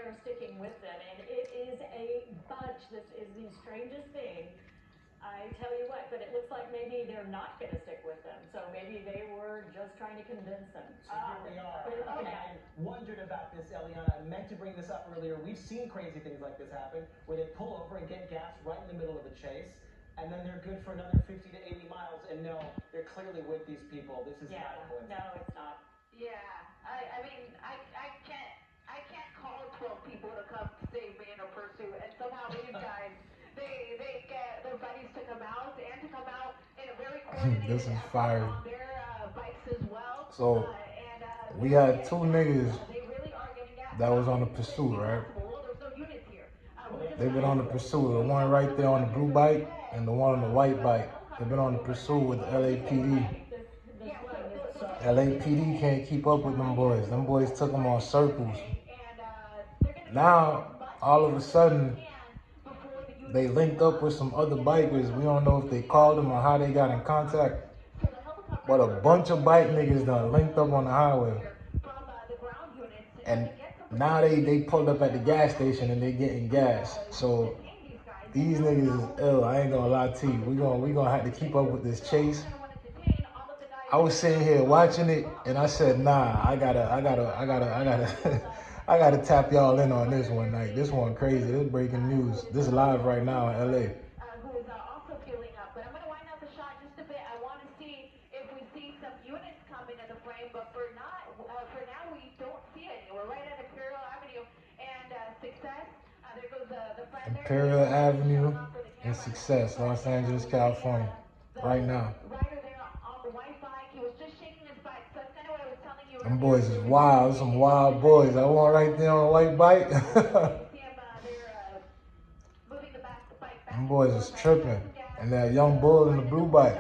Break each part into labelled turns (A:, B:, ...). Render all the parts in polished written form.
A: are sticking with them, and it is a bunch. This is the strangest thing. I tell you what, but it looks like maybe they're not going to stick with them. So maybe they were just trying to convince them.
B: So here we are. Okay. I wondered about this, Eliana. I meant to bring this up earlier. We've seen crazy things like this happen, where they pull over and get gas right in the middle of a chase, and then they're good for another 50 to 80 miles. And no, they're clearly with these people. This is not a coincidence.
A: No, it's not.
C: Yeah, I mean, I can't call 12 people to come save me in a pursuit, and somehow these guys, they get their buddies to come out and to come out in a very coordinated
D: This is fire.
C: on their bikes as well.
D: So we had two niggas that was on the pursuit, right? They've been on the pursuit. The one right there on the blue bike and the one on the white bike. They've been on the pursuit with the LAPD. LAPD can't keep up with them boys. Them boys took them on circles. Now, all of a sudden, they linked up with some other bikers. We don't know if they called them or how they got in contact. But a bunch of bike niggas done linked up on the highway. And now they pulled up at the gas station and they getting gas. So these niggas is ill. I ain't gonna lie to you. We gonna have to keep up with this chase. I was sitting here watching it and I said, nah, I gotta I gotta tap y'all in on this one. Like, this one crazy. This is breaking news. This is live right now in LA.
C: Who is also fueling up. But I'm going to wind up the shot just a bit. I want to see if we see some units come into the frame. But for now, we don't see any. We're right at Imperial Avenue and Success. There goes the friend there.
D: Imperial Avenue and Success, Los Angeles, California. Right now. Them boys is wild. Some wild boys. I want right there on a white bike. Them boys is tripping. And that young bull in the blue bike.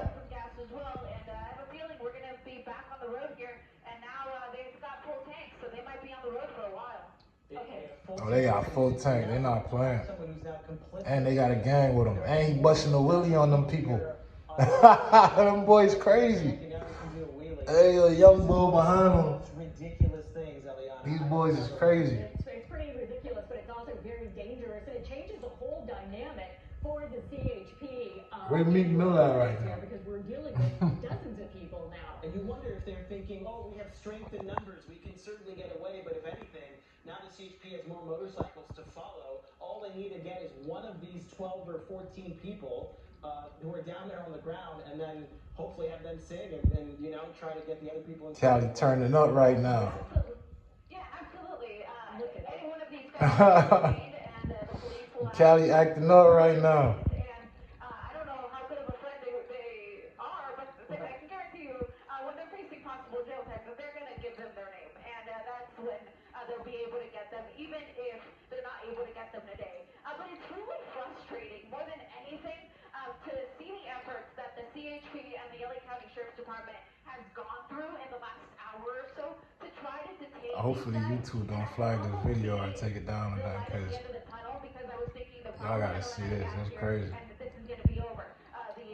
D: Oh, they got full tank. They not playing. And they got a gang with them. And he busting a wheelie on them people. Them boys crazy. Hey, a young bull behind him. These boys is crazy.
A: It's pretty ridiculous, but it's also very dangerous, and it changes the whole dynamic for the CHP.
D: Where's Meek Mill at right now?
A: Because we're dealing with dozens of people now.
B: And you wonder if they're thinking, oh, we have strength in numbers, we can certainly get away, but if anything, now the CHP has more motorcycles to follow. All they need to get is one of these 12 or 14 people who are down there on the ground, and then hopefully have them sing and you know, try to get the other people in.
D: Cali turning up right now.
C: Yeah, absolutely. Any one of these guys and the police will
D: Cali acting up right now.
C: And I don't know how good of a friend they are, but I can guarantee you when they're facing possible jail time, they're going to give them their name. And that's when they'll be able to get them, even if they're not able to get them today. But it's really frustrating, more than anything, to see the efforts that the CHP and the LA County Sheriff's Department has gone through in the last hour or so to try to detain.
D: Hopefully YouTube don't flag this video or take it down or nothing, because y'all gotta see this. That's crazy.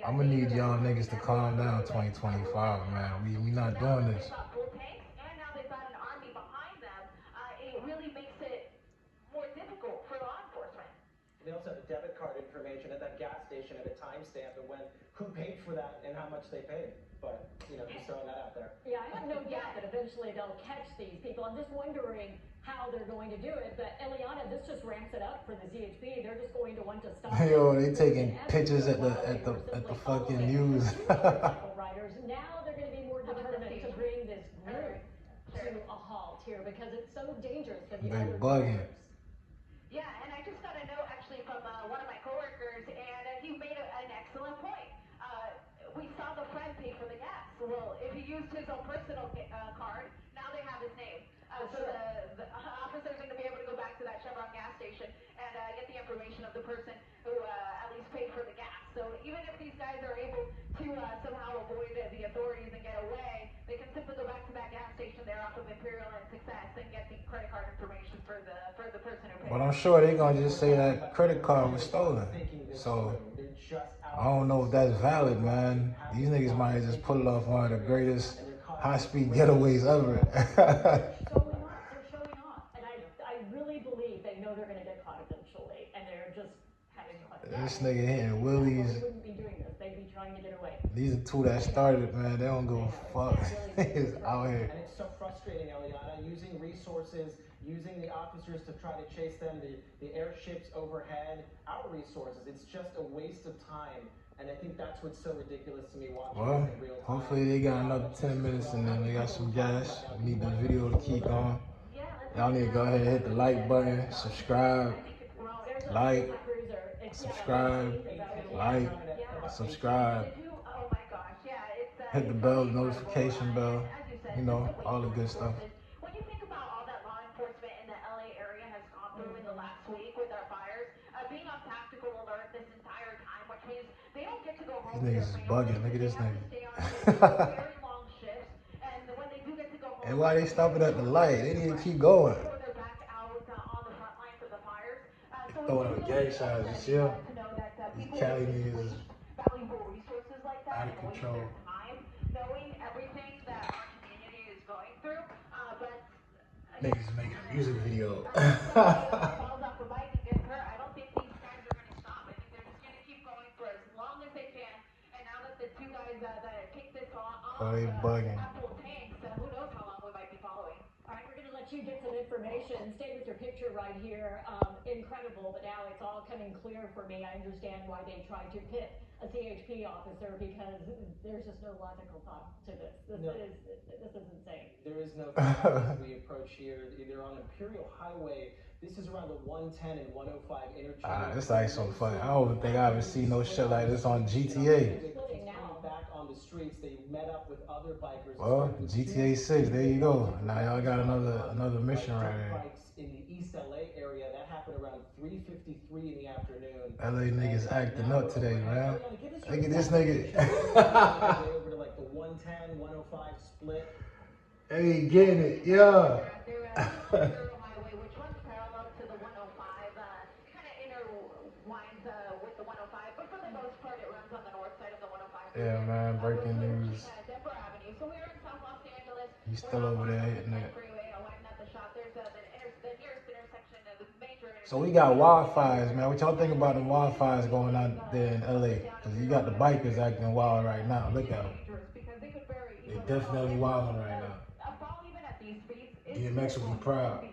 D: I'm gonna need y'all niggas to calm down 2025, man. We not doing this.
C: And now they've got an army behind them. It really makes it more difficult for law enforcement.
B: They also have the debit card information at that gas station at a timestamp and who paid for that and how much they paid. But, you know, just throwing that out there.
A: Yeah, I have no doubt that eventually they'll catch these people. I'm just wondering how they're going to do it. But Eliana, this just ramps it up for the CHP. They're just going to want to stop.
D: Yo, they taking pictures at the fucking news.
A: Now they're going to be more determined to bring this group to a halt here because it's so dangerous for the
D: They
A: other
D: bugging.
A: drivers.
C: Yeah, and I just got a note actually from one of my coworkers, and he made an excellent point. We saw the friend pay for the gas. Well, if he used his own personal card, now they have his name. So the officers are going to be able to go back to that Chevron gas station and get the information of the person who at least paid for the gas. So even if these guys are able to somehow avoid the authorities and get away, they can simply go back to that gas station there off of Imperial and Success and get the credit card information for the person who paid.
D: But I'm sure they're gonna just say that credit card was stolen. So I don't know if that's valid, man. These niggas might have just pulled it off one of the greatest high-speed getaways ever.
A: They're showing off, and I really really believe they know they're going to get caught eventually, and they're just having fun.
D: This nigga hitting willies.
A: They wouldn't be doing this. They'd be trying to get away.
D: These are two that started, man. They don't give a fuck. It's out here.
B: And it's so frustrating, Eliana, using resources, using the officers to try to chase them, the airships overhead, our resources. It's just a waste of time. And I think that's what's so ridiculous to me watching
D: Well,
B: this in real time.
D: hopefully they got another 10 minutes and then they got some gas. We need the video to keep going. Y'all need to go ahead and hit the like button, subscribe, like, subscribe, like, subscribe, hit the bell, notification bell, you know, all the good stuff.
C: When you think about all that law enforcement in the LA area has gone through in the last week with our fires, being on tactical alert this entire time, which means they don't get to go home.
D: These niggas is bugging. Look at this nigga.
C: Very long shifts, and when they do get to go home,
D: And why they stopping at the light? They need to keep going.
C: they're back out on the front lines of the fires.
D: Throwing up gang signs and shit. These Cali niggas is
C: Valuable resources like that,
D: out of control.
C: time, knowing everything that our community is going through, but
D: Niggas making a music video.
C: falls off a bike and gets hurt. I don't think these guys are going to stop. I think they're just going to keep going for as long as they can. And now that the two guys that kicked this off,
D: Oh, they bugging.
C: Apple tanks, who knows how long we might be following.
A: All right, we're going to let you get some information. Stay with your picture right here. Incredible, but now it's all coming clear for me. I understand why they tried to hit a CHP officer because there's just no logical thought to this. This is insane.
B: There is no thought as we approach here. They're on Imperial Highway. This is around the 110 and 105 interchange.
D: It's like so funny. I don't think I ever seen no shit like this on GTA.
B: Back on the streets, they met up with other bikers.
D: Well, GTA 6, there you go. Now y'all got another mission right here.
B: Bikes in the East LA area. That happened around 3:53 in the afternoon.
D: LA niggas acting up today, man. Look at this nigga.
B: Over to like the 110, 105 split.
D: Hey, getting it, yeah.
C: Highway, which runs parallel to the 105, kind of interwinds with the 105, but for the most part, it runs on the north side of the 105.
D: Yeah, man, breaking news.
C: Denver Avenue. So we're in South Los Angeles.
D: He's still over there hitting it.
C: Freeway, lighting up the shot. There's the nearest intersection of the major intersection.
D: So we got wildfires, man. What y'all think about the wildfires going on there in LA? Because you got the bikers acting wild right now. Look at them. They definitely wilding right now. DMX will be proud.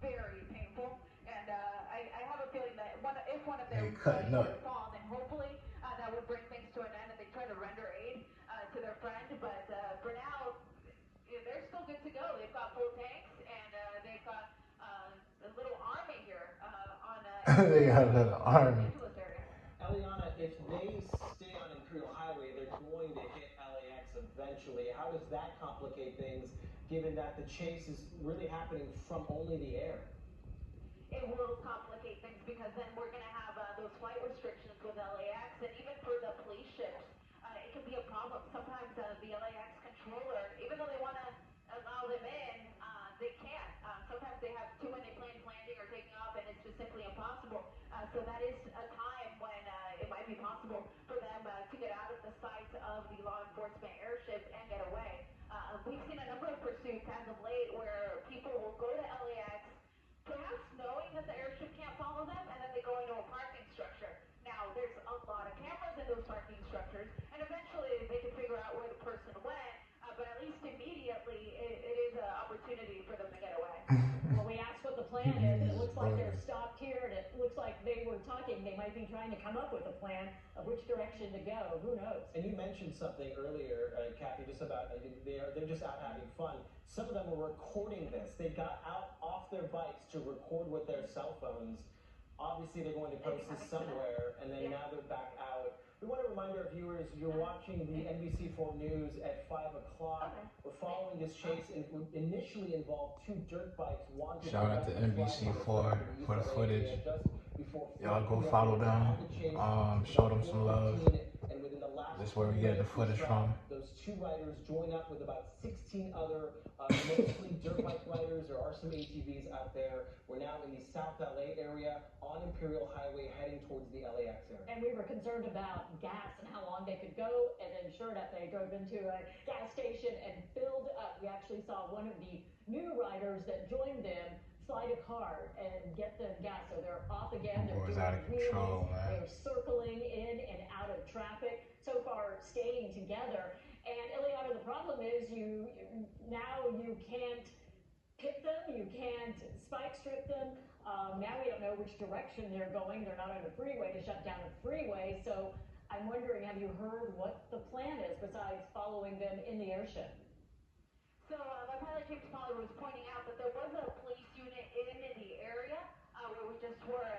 C: Very painful, and I have a feeling that if one of
D: They
C: them
D: cutting up.
C: fall, then hopefully that would bring things to an end, and they try to render aid to their friend. But for now, they're still good to go. They've got full tanks, and they've got a little army here on.
D: They got a little army.
B: Eliana, if they stay on Imperial Highway, they're going to hit LAX eventually. How does that complicate things, given that the chase is really happening from only the air?
C: It will complicate things because then we're going to have those flight restrictions with LAX, and even for the police ships, it can be a problem. Sometimes the LAX controller, even though they want to allow them in, they can't. Sometimes they have too many planes landing or taking off, and it's just simply impossible. So that is a time when it might be possible for them to get out of the sight of the law enforcement airships and get away. We've seen a number of pursuits as of late where people will go to LAX, perhaps knowing that the airship can't follow them, and then they go into a parking structure. Now, there's a lot of cameras in those parking structures, and eventually they can figure out where the person went, but at least immediately it is an opportunity for them to get away.
A: Well, we asked what the plan is, and it looks like they're stopped here, and it looks like they were talking. They might be trying to come up with a plan of which direction to go. Who knows?
B: And you mentioned something earlier, Kathy, just about they're just out having fun. Some of them were recording this. They got out off their bikes to record with their cell phones. Obviously, they're going to post this somewhere, and then now they're back out. We want to remind our viewers, you're watching the NBC4 News at 5 o'clock. We're following this chase, and it initially involved two dirt bikes.
D: Shout out to NBC4 for the footage. Y'all go follow them. Show them some love. This is where we get the footage from.
B: Those two riders join up with about 16 other, mostly dirt bike riders. There are some ATVs out there. We're now in the South LA area on Imperial Highway heading towards the LAX area.
A: And we were concerned about gas and how long they could go, and then sure enough, they drove into a gas station and filled up. We actually saw one of the new riders that joined them slide a car and get them gas. So they're off again. They're
D: Boys
A: doing
D: out of control,
A: wheelies.
D: man.
A: They're circling in and out of traffic. So far, staying together. And Ileana, the problem is now you can't pit them. You can't spike strip them. Now we don't know which direction they're going. They're not on a freeway to shut down a freeway. So I'm wondering, have you heard what the plan is besides following them in the airship?
C: So my pilot James Pollard was pointing out that there was a police unit in the area where we just were